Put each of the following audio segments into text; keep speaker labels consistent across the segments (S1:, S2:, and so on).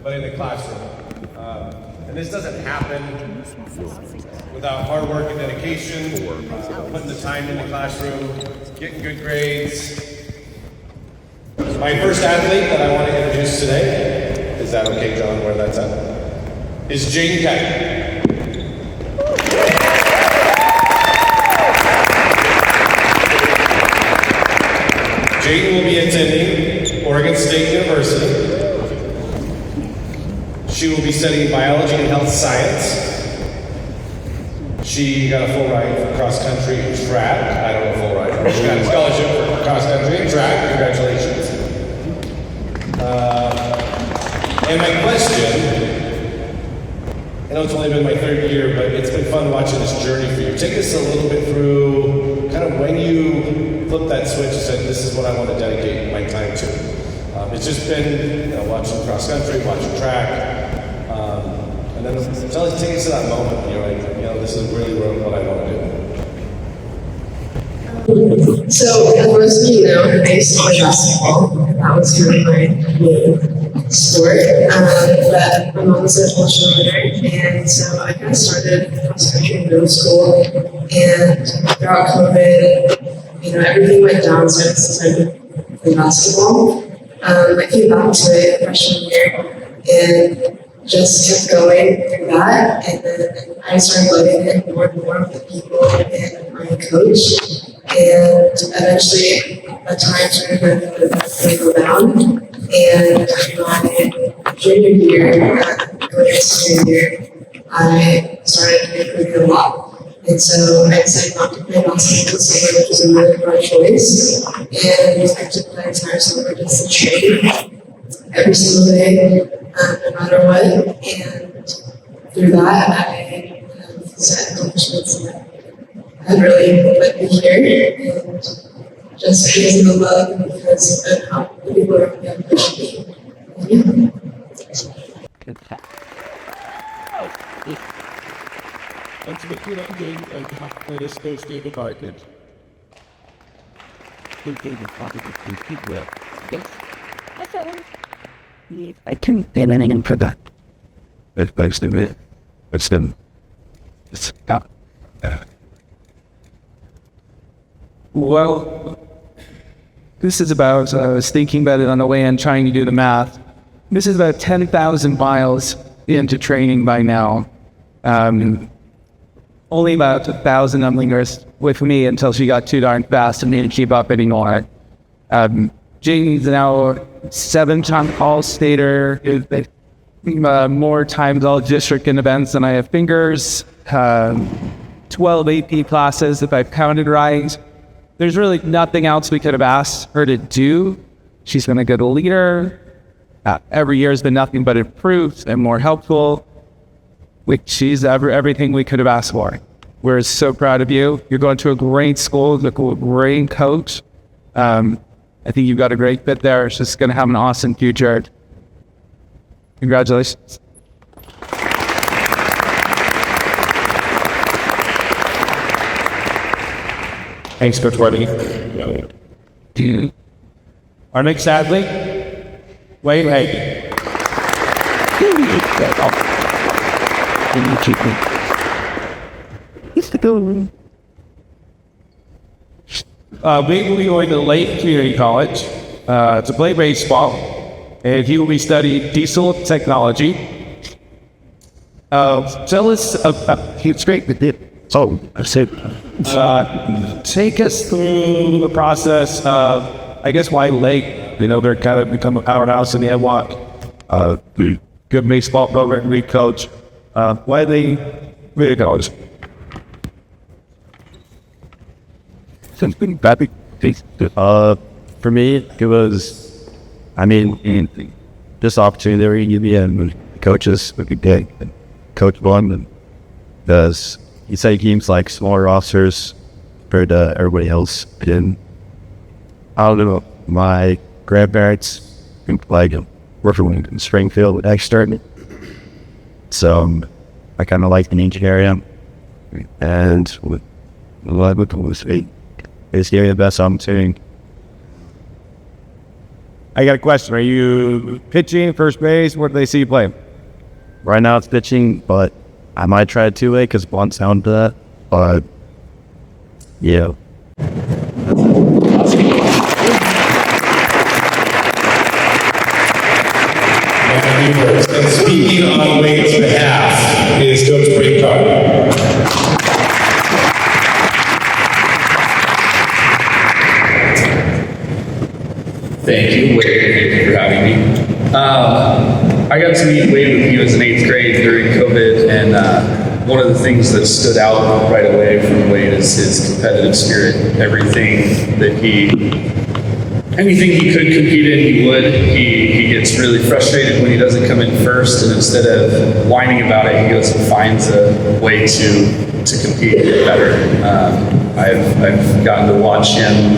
S1: but in the classroom. And this doesn't happen without hard work and dedication, putting the time in the classroom, getting good grades. My first athlete that I want to introduce today, is that okay, John, where that's at? Is Jadyn Kipe. Jadyn will be attending Oregon State University. She will be studying biology and health science. She got a full ride for cross country and track. I don't know full ride. She got a scholarship for cross country and track. Congratulations. And my question, I know it's only been my third year, but it's been fun watching this journey for you. Take us a little bit through kind of when you flipped that switch and said, this is what I want to dedicate my time to. It's just been watching cross country, watching track, and then take us to that moment when you're like, this is really what I want to do.
S2: So, as most of you know, I used to play basketball, and that was really my main sport. But my mom was a cultural learner, and so I kind of started cross country in middle school. And throughout COVID, everything went down, so I decided to play basketball. I came back to it freshman year and just kept going through that, and then I started loving it more and more with the people and my coach, and eventually a time started to go down, and my junior year, going into senior year, I started improving a lot. And so I decided not to play basketball this summer, which was a really hard choice, and I took my entire summer just to train every single day, no matter what, and through that I have set accomplishments that have really led me here, and just because of the love and because of how the people around me have pushed me.
S3: And to begin again, I have to discuss the department.
S4: I couldn't get anything for that. It's basically it. It's them. It's
S5: Well, this is about, I was thinking about it on the way and trying to do the math. This is about 10,000 miles into training by now. Only about 1,000 lingers with me until she got too darn fast and didn't keep up anymore. Jadyn's now 7-time All-Stater, more times all-district in events than I have fingers, 12 AP classes if I've counted right. There's really nothing else we could have asked her to do. She's been a good leader. Every year has been nothing but improved and more helpful. She's everything we could have asked for. We're so proud of you. You're going to a great school, a great coach. I think you've got a great fit there. It's just going to have an awesome future. Congratulations.
S1: Thanks, Coach Webby. Our next athlete, Hagey. We will be going to Lake Community College to play baseball, and he will be studying diesel technology. Tell us about, he's great with it.
S4: Oh, I said,
S1: Take us through the process of, I guess, why Lake, they're kind of become a powerhouse in the Headlock. Good baseball program, great coach. Why they really college?
S6: For me, it was, this opportunity you be in coaches would be good. Coach one does he say games like smaller officers compared to everybody else. And I don't know, my grandparents like working in Springfield with extern, so I kind of like the engineering, and with a lot of it was it's gave me the best opportunity.
S5: I got a question. Are you pitching, first base? What do they see you play?
S6: Right now it's pitching, but I might try a two-way because blunt sound to that. But yeah.
S1: And speaking on Wade's behalf is Coach Braycard.
S7: Thank you, Wade. Thank you for having me. I got to meet Wade when he was in 8th grade during COVID, and one of the things that stood out right away from Wade is his competitive spirit. Anything he could compete in, he would. He gets really frustrated when he doesn't come in first, and instead of whining about it, he goes and finds a way to compete and get better. I've gotten to watch him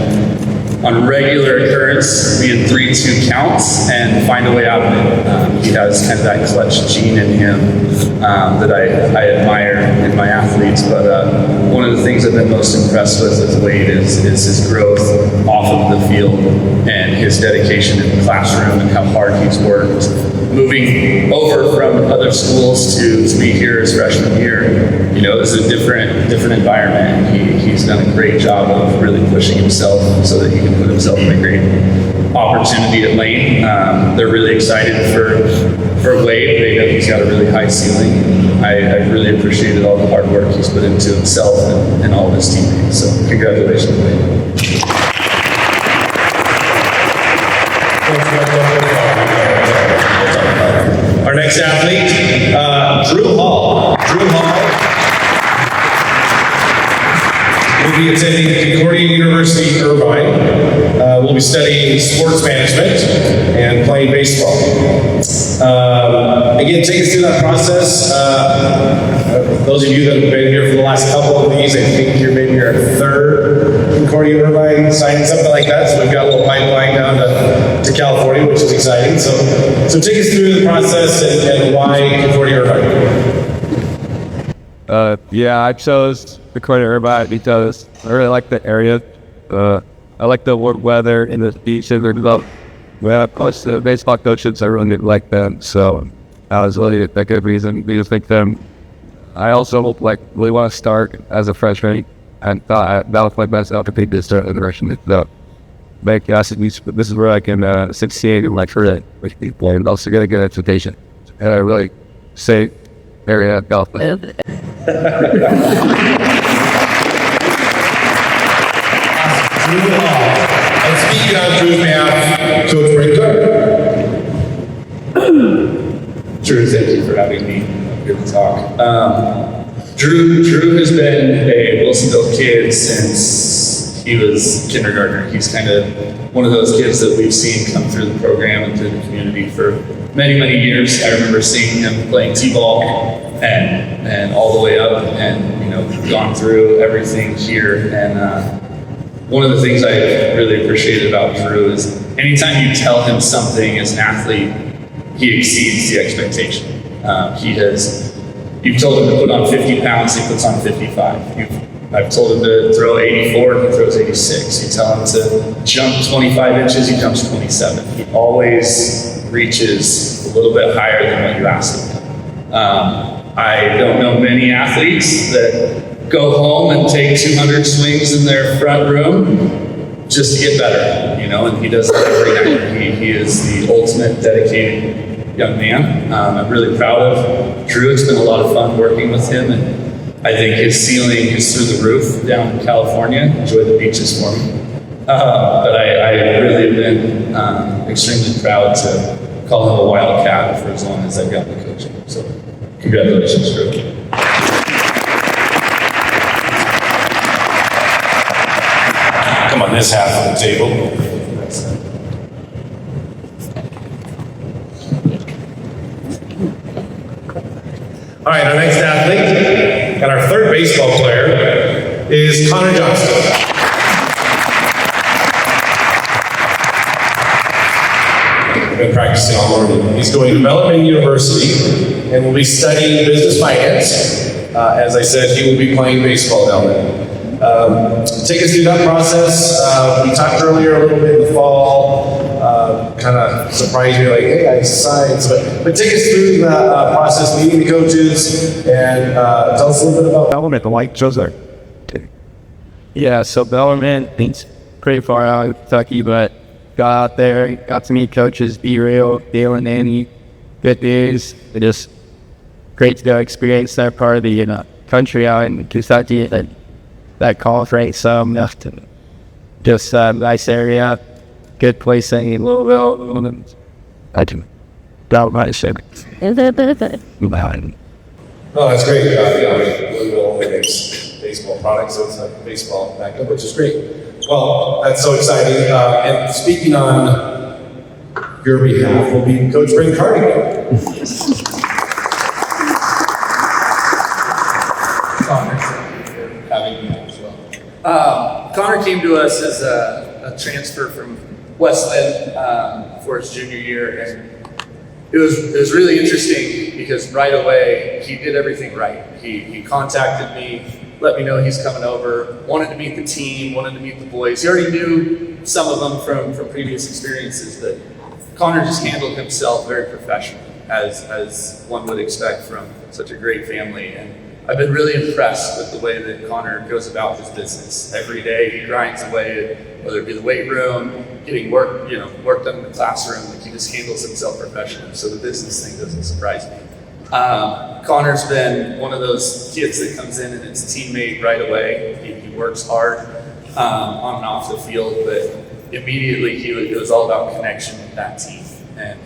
S7: on regular occurrence be in 3-2 counts and find a way out of it. He has kind of that clutch gene in him that I admire in my athletes. But one of the things I've been most impressed with Wade is his growth off of the field and his dedication in the classroom and how hard he's worked. Moving over from other schools to be here his freshman year, you know, it's a different environment. He's done a great job of really pushing himself so that he can put himself in a great opportunity at Lane. They're really excited for Wade. They know he's got a really high ceiling. I really appreciated all the hard work he's put into himself and all of his teammates. So congratulations, Wade.
S1: Our next athlete, Drew Hall. Drew Hall will be attending Concordia University-Irvine. We'll be studying sports management and playing baseball. Again, take us through that process. Those of you that have been here for the last couple of these, I think you're maybe your third Concordia Irvine signing, something like that. So we've got a little pipeline down to California, which is exciting. So take us through the process and why Concordia Irvine.
S5: Yeah, I chose Concordia Irvine because I really like the area. I like the warm weather and the beach and plus the baseball coaches, I really didn't like them. So that was really a good reason to pick them. I also really want to start as a freshman and thought that was my best opportunity to start in the freshman. So this is where I can succeed in my career with people and also get a good education. And I really say area of California.
S1: And speaking on Drew's behalf, Coach Braycard.
S7: Drew, thank you for having me here to talk. Drew has been a Wilsonville kid since he was kindergartner. He's kind of one of those kids that we've seen come through the program and through the community for many, many years. I remember seeing him playing t-ball and all the way up and, you know, gone through everything here. And one of the things I really appreciated about Drew is anytime you tell him something as an athlete, he exceeds the expectation. You've told him to put on 50 pounds, he puts on 55. I've told him to throw 84, he throws 86. You tell him to jump 25 inches, he jumps 27. He always reaches a little bit higher than what you ask him. I don't know many athletes that go home and take 200 swings in their front room just to get better, you know, and he does that every night. He is the ultimate dedicated young man. I'm really proud of Drew. It's been a lot of fun working with him, and I think his ceiling is through the roof down in California. Enjoy the beaches for me. But I really have been extremely proud to call him a Wildcat for as long as I've gotten to coach him. So congratulations, Drew.
S1: Come on, this half of the table. All right, our next athlete and our third baseball player is Connor Johnston. Been practicing all morning. He's going to Bellarmine University and will be studying business finance. As I said, he will be playing baseball down there. Take us through that process. We talked earlier a little bit in the fall. kind of surprise you, like, hey, I signed. But take us through the process, meeting the coaches, and tell us a little bit about
S6: Bellarmine, the white shows there.
S5: Yeah, so Bellarmine, it's pretty far out in Kentucky, but got out there, got to meet coaches, Be Real, Dale and Annie, good days. It just great to go experience that part of the country out in Kentucky, that conference. Just nice area, good place in Louisville.
S6: I do. Bellarmine said.
S1: Oh, that's great. Louisville only makes baseball products, so it's a baseball backup, which is great. Well, that's so exciting. And speaking on your behalf will be Coach Bryn Cardigan.
S7: Having me as well. Connor came to us as a transfer from Westland for his junior year, and it was really interesting because right away he did everything right. He contacted me, let me know he's coming over, wanted to meet the team, wanted to meet the boys. He already knew some of them from previous experiences, but Connor just handled himself very professionally, as one would expect from such a great family. And I've been really impressed with the way that Connor goes about his business. Every day he grinds away, whether it be the weight room, getting work done in the classroom. Like, he just handles himself professionally. So the business thing doesn't surprise me. Connor's been one of those kids that comes in and it's teammate right away. He works hard on and off the field, but immediately it was all about connection with that team. And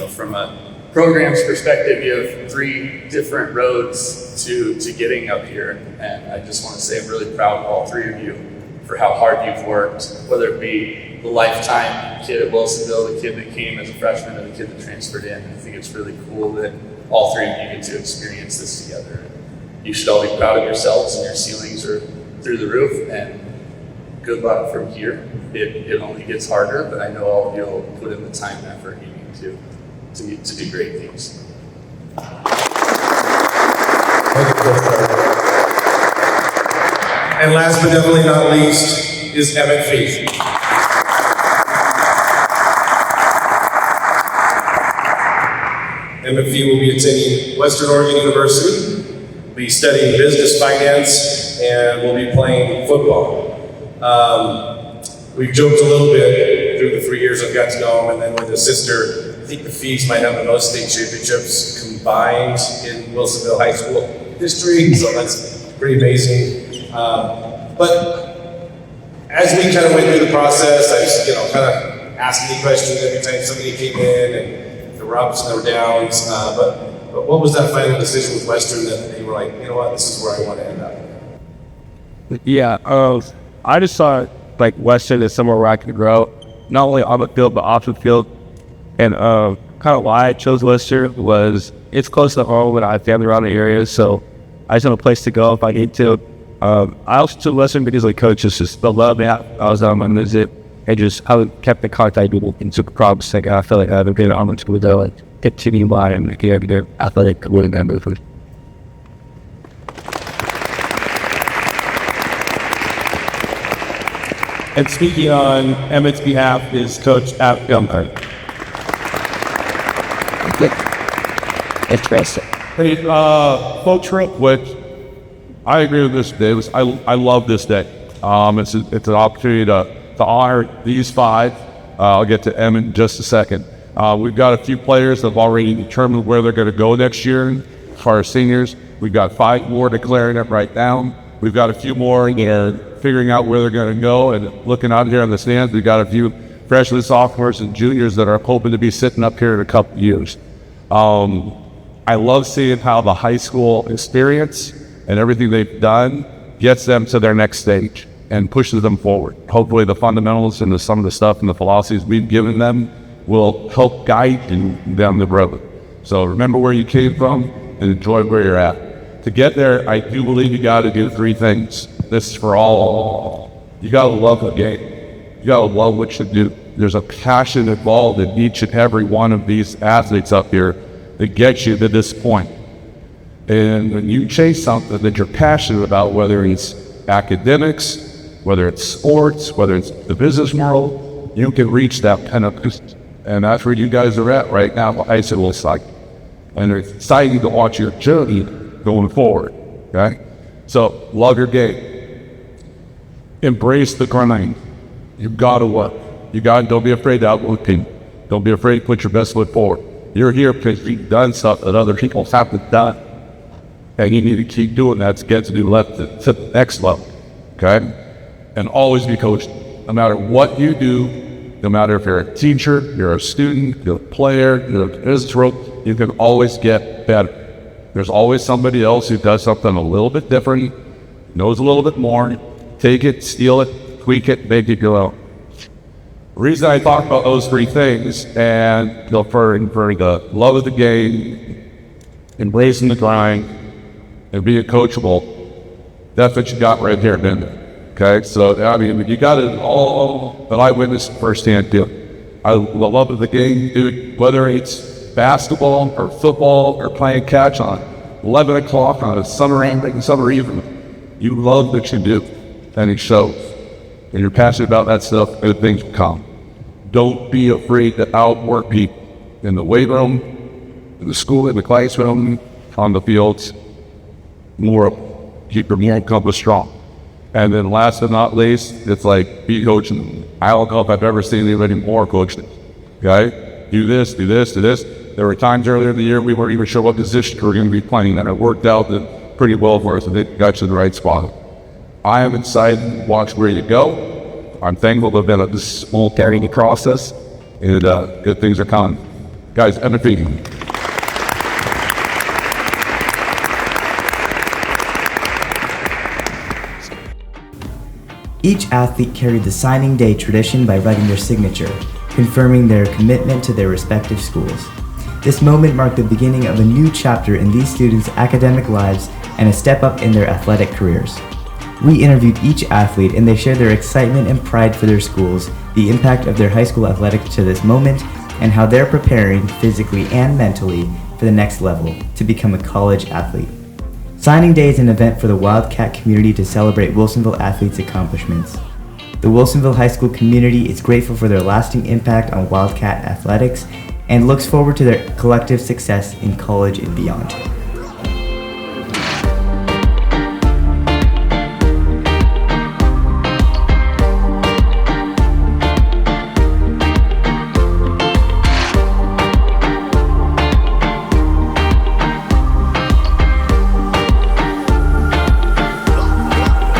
S7: from a program's perspective, you have 3 different roads to getting up here, and I just want to say I'm really proud of all 3 of you for how hard you've worked, whether it be the lifetime kid at Wilsonville, the kid that came as a freshman, or the kid that transferred in. I think it's really cool that all 3 of you get to experience this together. You should all be proud of yourselves, and your ceilings are through the roof, and good luck from here. It only gets harder, but I know all of you will put in the time and effort you need to do great things.
S1: And last but definitely not least is Emmitt Fee. Emmitt Fee will be attending Western Oregon University, will be studying business finance, and will be playing football. We've joked a little bit through the 3 years I've got to know him, and then with his sister, I think the Fees might have the most state championships combined in Wilsonville High School history, so that's pretty amazing. But as we kind of went through the process, I just, kind of asked any questions every time somebody came in, and there were ups and there were downs. But what was that final decision with Western that you were like, you know what, this is where I want to end up?
S6: Yeah, I just saw like Western is somewhere where I could grow, not only on the field but off the field. And kind of why I chose Western was it's close to home and I have family around the area, so I just have a place to go if I need to. I also chose Western because the coaches just love me. I was on my visit and just I kept in contact with and took problems. Like, I feel like I haven't been on to with like continue by and get their athletic winning that move.
S3: And speaking on Emmitt's behalf is Coach at Bellarmine.
S6: Interesting.
S3: Hey, folks, real quick, I agree with this day. I love this day. It's an opportunity to honor these 5. I'll get to Emmitt in just a second. We've got a few players that have already determined where they're going to go next year as far as seniors. We've got 5 more declaring it right now. We've got a few more figuring out where they're going to go, and looking out here in the stands, we've got a few freshmen, sophomores, and juniors that are hoping to be sitting up here in a couple of years. I love seeing how the high school experience and everything they've done gets them to their next stage and pushes them forward. Hopefully the fundamentals and some of the stuff and the philosophies we've given them will help guide you down the road. So remember where you came from and enjoy where you're at. To get there, I do believe you got to do 3 things. This is for all. You got to love the game. You got to love what you do. There's a passion involved in each and every one of these athletes up here that gets you to this point. And when you chase something that you're passionate about, whether it's academics, whether it's sports, whether it's the business world, you can reach that kind of And that's where you guys are at right now. I said, well, it's like, and it's exciting to watch your journey going forward. Okay? So love your game. Embrace the grind. You've got to work. Don't be afraid to outwork people. Don't be afraid to put your best foot forward. You're here because you've done stuff that other people haven't done. And you need to keep doing that to get to the next level. Okay? And always be coached. No matter what you do, no matter if you're a teacher, you're a student, you're a player, you're a visitor, you can always get better. There's always somebody else who does something a little bit different, knows a little bit more. Take it, steal it, tweak it, make it your own. The reason I talk about those three things, and for the love of the game, embracing the grind, and being coachable, that's what you got right here, didn't it? Okay, so I mean, you got it all that I witnessed firsthand, dude. The love of the game, dude, whether it's basketball or football or playing catch on 11 o'clock on a summer evening, you love what you do, and it shows. And you're passionate about that stuff, good things will come. Don't be afraid to outwork people in the weight room, in the school, in the classroom, on the fields. Keep your moral compass strong. And then last but not least, it's like be coaching. I don't know if I've ever seen anybody more coaching. Okay? Do this, do this, do this. There were times earlier in the year we weren't even sure what position we were going to be playing, and it worked out pretty well for us, and it got you in the right spot. I am excited to watch where you go. I'm thankful to have been at this small carrying process, and good things are coming. Guys, Emmitt Fee.
S8: Each athlete carried the signing day tradition by writing their signature, confirming their commitment to their respective schools. This moment marked the beginning of a new chapter in these students' academic lives and a step up in their athletic careers. We interviewed each athlete and they shared their excitement and pride for their schools, the impact of their high school athletics to this moment, and how they're preparing physically and mentally for the next level to become a college athlete. Signing Day is an event for the Wildcat community to celebrate Wilsonville athletes' accomplishments. The Wilsonville High School community is grateful for their lasting impact on Wildcat athletics and looks forward to their collective success in college and beyond.